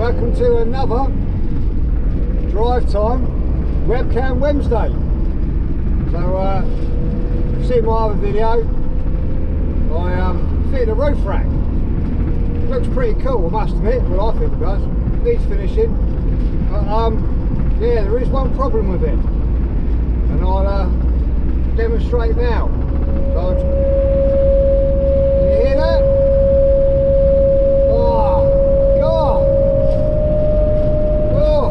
welcome to another drive time webcam Wednesday. So you've seen my other video. I fitted a roof rack. Looks pretty cool, I must admit. Well, I think it does. Needs finishing, but yeah, there is one problem with it, and I'll demonstrate now. So, can you hear that? Oh God! Oh,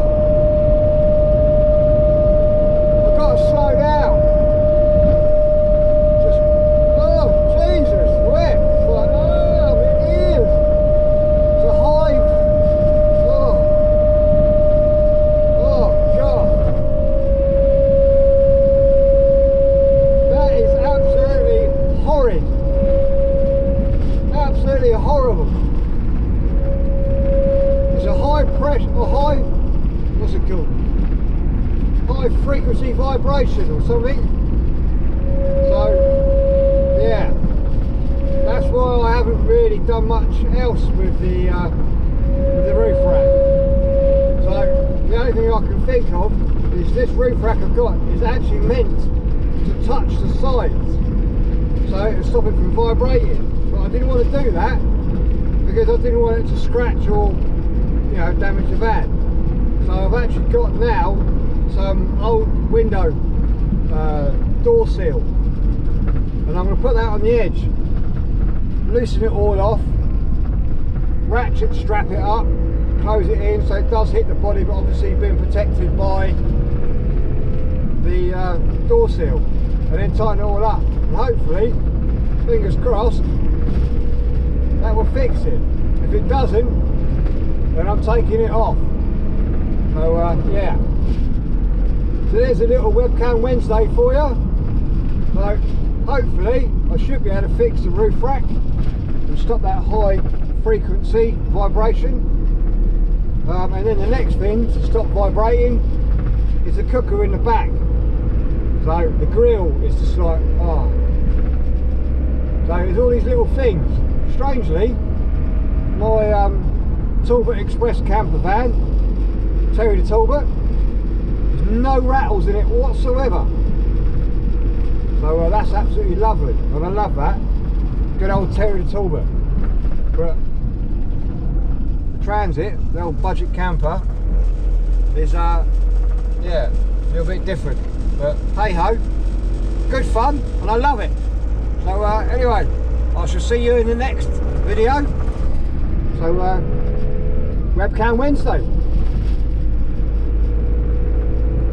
I've got to slow down. Just, oh Jesus, wet! It's like, oh, it is. It's a hive. Oh, oh God! That is absolutely horrid. Absolutely horrible. It's a high pressure, or high, what's it called? High frequency vibration or something. So, yeah. That's why I haven't really done much else with the roof rack. So, the only thing I can think of is this roof rack I've got is actually meant to touch the sides, so it'll stop it from vibrating. But I didn't want to do that because I didn't want it to scratch or, you know, damage the van. So I've actually got now some old window door seal, and I'm going to put that on the edge, loosen it all off, ratchet strap it up, close it in so it does hit the body, but obviously being protected by the door seal, and then tighten it all up, and hopefully, fingers crossed, that will fix it. If it doesn't, then I'm taking it off. So yeah, so there's a little webcam Wednesday for you. So hopefully I should be able to fix the roof rack and stop that high frequency vibration, and then the next thing to stop vibrating is the cooker in the back. So the grill is just like, oh. So there's all these little things. Strangely, my Talbot Express camper van, Terry the Talbot, there's no rattles in it whatsoever. So that's absolutely lovely, and I love that. Good old Terry the Talbot. But the Transit, the old budget camper, is yeah, a little bit different. But hey ho, good fun, and I love it. So anyway, I shall see you in the next video. So webcam Wednesday.